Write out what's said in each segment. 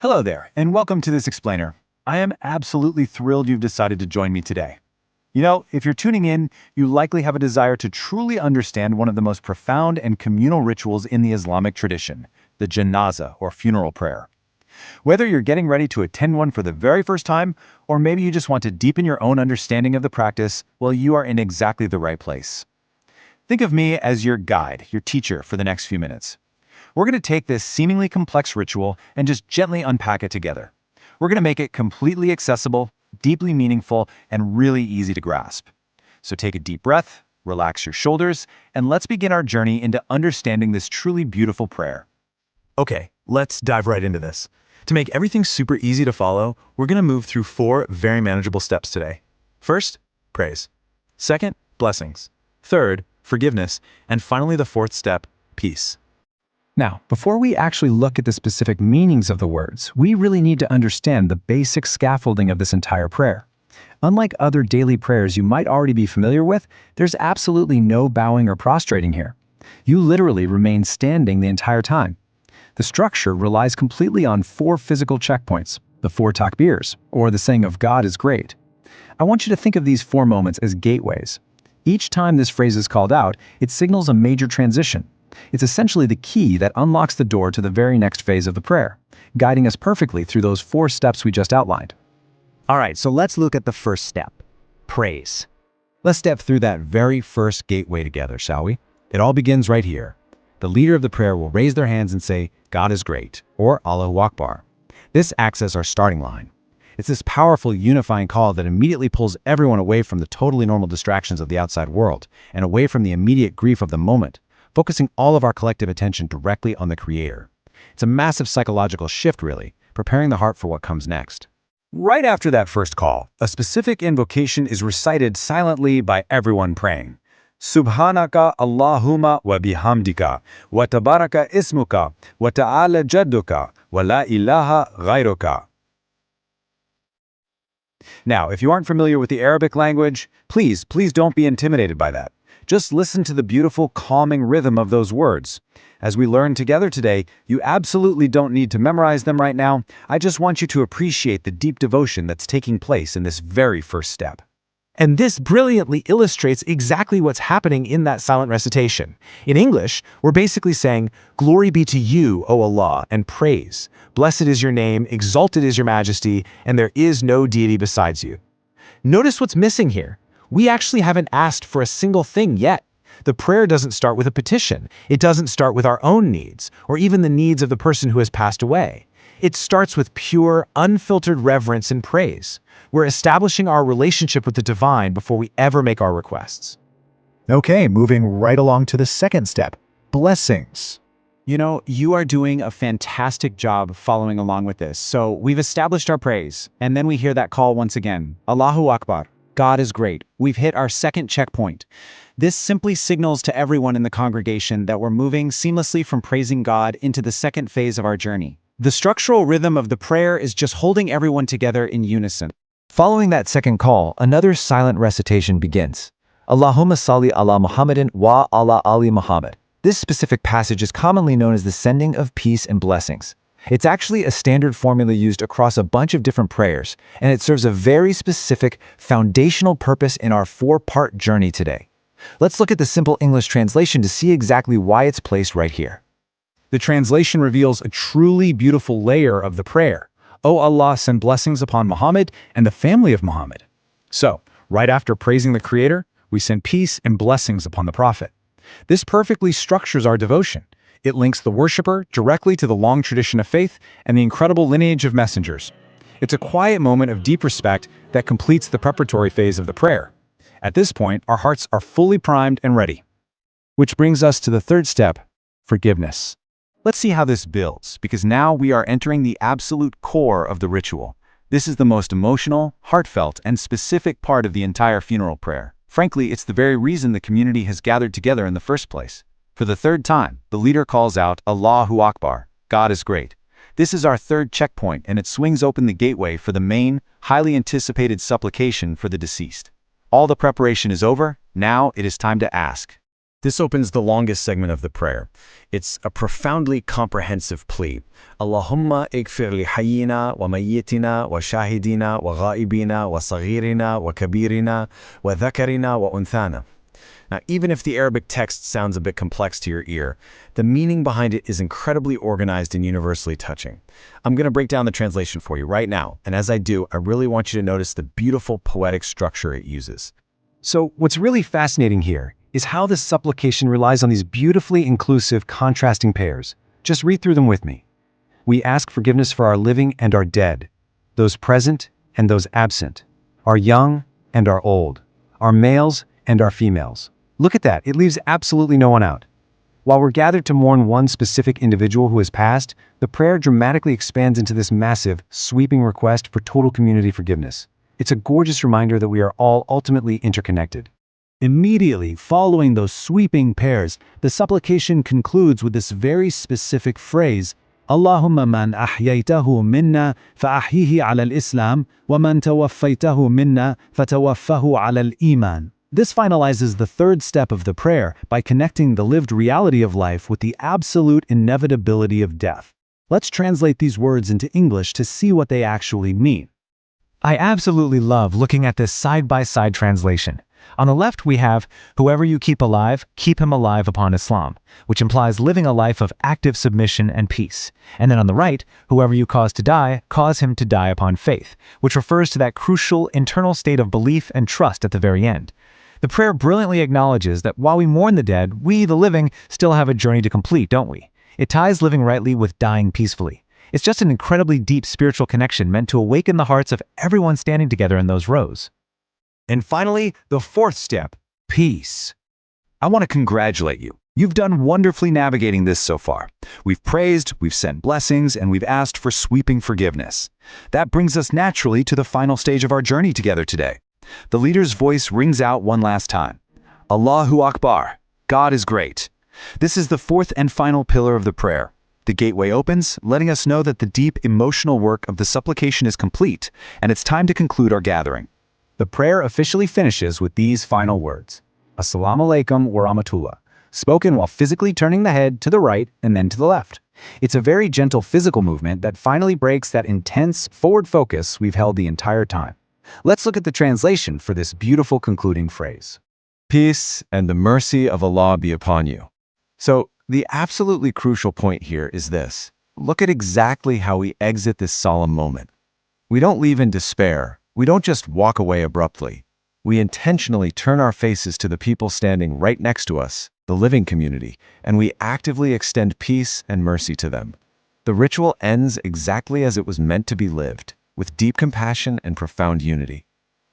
Hello there, and welcome to this explainer. I am absolutely thrilled you've decided to join me today. If you're tuning in, you likely have a desire to truly understand one of the most profound and communal rituals in the Islamic tradition, the Janazah, or funeral prayer. Whether you're getting ready to attend one for the very first time, or maybe you just want to deepen your own understanding of the practice, well, you are in exactly the right place. Think of me as your guide, your teacher for the next few minutes. We're going to take this seemingly complex ritual and just gently unpack it together. We're going to make it completely accessible, deeply meaningful, and really easy to grasp. So take a deep breath, relax your shoulders, and let's begin our journey into understanding this truly beautiful prayer. Okay, let's dive right into this. To make everything super easy to follow, we're going to move through 4 very manageable steps today. First, praise. Second, blessings. Third, forgiveness. And finally, the 4th step, peace. Now, before we actually look at the specific meanings of the words, we really need to understand the basic scaffolding of this entire prayer. Unlike other daily prayers you might already be familiar with, there's absolutely no bowing or prostrating here. You literally remain standing the entire time. The structure relies completely on 4 physical checkpoints, the 4 Takbeers, or the saying of God is great. I want you to think of these 4 moments as gateways. Each time this phrase is called out, it signals a major transition. It's essentially the key that unlocks the door to the very next phase of the prayer, guiding us perfectly through those 4 steps we just outlined. All right, so let's look at the first step, praise. Let's step through that very first gateway together, shall we? It all begins right here. The leader of the prayer will raise their hands and say, God is great, or Allahu Akbar. This acts as our starting line. It's this powerful unifying call that immediately pulls everyone away from the totally normal distractions of the outside world and away from the immediate grief of the moment, focusing all of our collective attention directly on the Creator. It's a massive psychological shift, really, preparing the heart for what comes next. Right after that first call, a specific invocation is recited silently by everyone praying. Subhanaka Allahumma wa bihamdika, wa tabaraka ismuka, wa ta'ala jadduka, wa la ilaha ghayruka. Now, if you aren't familiar with the Arabic language, please don't be intimidated by that. Just listen to the beautiful, calming rhythm of those words. As we learn together today, you absolutely don't need to memorize them right now. I just want you to appreciate the deep devotion that's taking place in this very first step. And this brilliantly illustrates exactly what's happening in that silent recitation. In English, we're basically saying, "Glory be to you, O Allah, and praise. Blessed is your name, exalted is your majesty, and there is no deity besides you." Notice what's missing here. We actually haven't asked for a single thing yet. The prayer doesn't start with a petition. It doesn't start with our own needs, or even the needs of the person who has passed away. It starts with pure, unfiltered reverence and praise. We're establishing our relationship with the divine before we ever make our requests. Okay, moving right along to the second step, blessings. You are doing a fantastic job following along with this. So we've established our praise, and then we hear that call once again, Allahu Akbar. God is great. We've hit our second checkpoint. This simply signals to everyone in the congregation that we're moving seamlessly from praising God into the second phase of our journey. The structural rhythm of the prayer is just holding everyone together in unison. Following that second call, another silent recitation begins. Allahumma salli ala Muhammadin wa ala ali Muhammad. This specific passage is commonly known as the sending of peace and blessings. It's actually a standard formula used across a bunch of different prayers, and it serves a very specific, foundational purpose in our 4-part journey today. Let's look at the simple English translation to see exactly why it's placed right here. The translation reveals a truly beautiful layer of the prayer. O Allah, send blessings upon Muhammad and the family of Muhammad. So, right after praising the Creator, we send peace and blessings upon the Prophet. This perfectly structures our devotion. It links the worshiper directly to the long tradition of faith and the incredible lineage of messengers. It's a quiet moment of deep respect that completes the preparatory phase of the prayer. At this point, our hearts are fully primed and ready. Which brings us to the third step, forgiveness. Let's see how this builds, because now we are entering the absolute core of the ritual. This is the most emotional, heartfelt, and specific part of the entire funeral prayer. Frankly, it's the very reason the community has gathered together in the first place. For the 3rd time, the leader calls out, Allahu Akbar, God is great. This is our 3rd checkpoint, and it swings open the gateway for the main, highly anticipated supplication for the deceased. All the preparation is over, now it is time to ask. This opens the longest segment of the prayer. It's a profoundly comprehensive plea. Allahumma ikfir li hayyina wa mayyitina wa shahidina wa ghaibina wa saghirina wa kabirina wa dhakarina wa unthana. Now, even if the Arabic text sounds a bit complex to your ear, the meaning behind it is incredibly organized and universally touching. I'm going to break down the translation for you right now, and as I do, I really want you to notice the beautiful poetic structure it uses. So what's really fascinating here is how this supplication relies on these beautifully inclusive, contrasting pairs. Just read through them with me. We ask forgiveness for our living and our dead, those present and those absent, our young and our old, our males and our females. Look at that, it leaves absolutely no one out. While we're gathered to mourn one specific individual who has passed, the prayer dramatically expands into this massive, sweeping request for total community forgiveness. It's a gorgeous reminder that we are all ultimately interconnected. Immediately following those sweeping pairs, the supplication concludes with this very specific phrase, Allahumma man ahyaytahu minna fa'ahyihi ala al-Islam wa man tawaffaytahu minna fatawaffahu ala al-Iman. This finalizes the third step of the prayer by connecting the lived reality of life with the absolute inevitability of death. Let's translate these words into English to see what they actually mean. I absolutely love looking at this side-by-side translation. On the left we have, whoever you keep him alive upon Islam, which implies living a life of active submission and peace. And then on the right, whoever you cause him to die upon faith, which refers to that crucial internal state of belief and trust at the very end. The prayer brilliantly acknowledges that while we mourn the dead, we, the living, still have a journey to complete, don't we? It ties living rightly with dying peacefully. It's just an incredibly deep spiritual connection meant to awaken the hearts of everyone standing together in those rows. And finally, the fourth step, peace. I want to congratulate you. You've done wonderfully navigating this so far. We've praised, we've sent blessings, and we've asked for sweeping forgiveness. That brings us naturally to the final stage of our journey together today. The leader's voice rings out one last time. Allahu Akbar, God is great. This is the fourth and final pillar of the prayer. The gateway opens, letting us know that the deep emotional work of the supplication is complete, and it's time to conclude our gathering. The prayer officially finishes with these final words. Assalamu alaikum wa rahmatullah, spoken while physically turning the head to the right and then to the left. It's a very gentle physical movement that finally breaks that intense forward focus we've held the entire time. Let's look at the translation for this beautiful concluding phrase. Peace and the mercy of Allah be upon you. So, the absolutely crucial point here is this. Look at exactly how we exit this solemn moment. We don't leave in despair. We don't just walk away abruptly. We intentionally turn our faces to the people standing right next to us, the living community, and we actively extend peace and mercy to them. The ritual ends exactly as it was meant to be lived, with deep compassion and profound unity.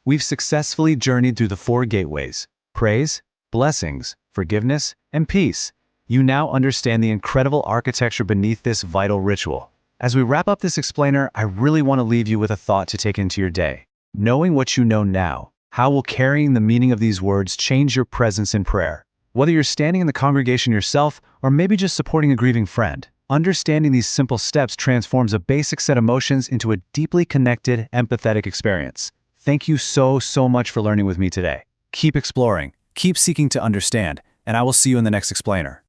We've successfully journeyed through the four gateways: praise, blessings, forgiveness, and peace. You now understand the incredible architecture beneath this vital ritual. As we wrap up this explainer, I really want to leave you with a thought to take into your day. Knowing what you know now, how will carrying the meaning of these words change your presence in prayer? Whether you're standing in the congregation yourself, or maybe just supporting a grieving friend, understanding these simple steps transforms a basic set of emotions into a deeply connected, empathetic experience. Thank you so much for learning with me today. Keep exploring, keep seeking to understand, and I will see you in the next explainer.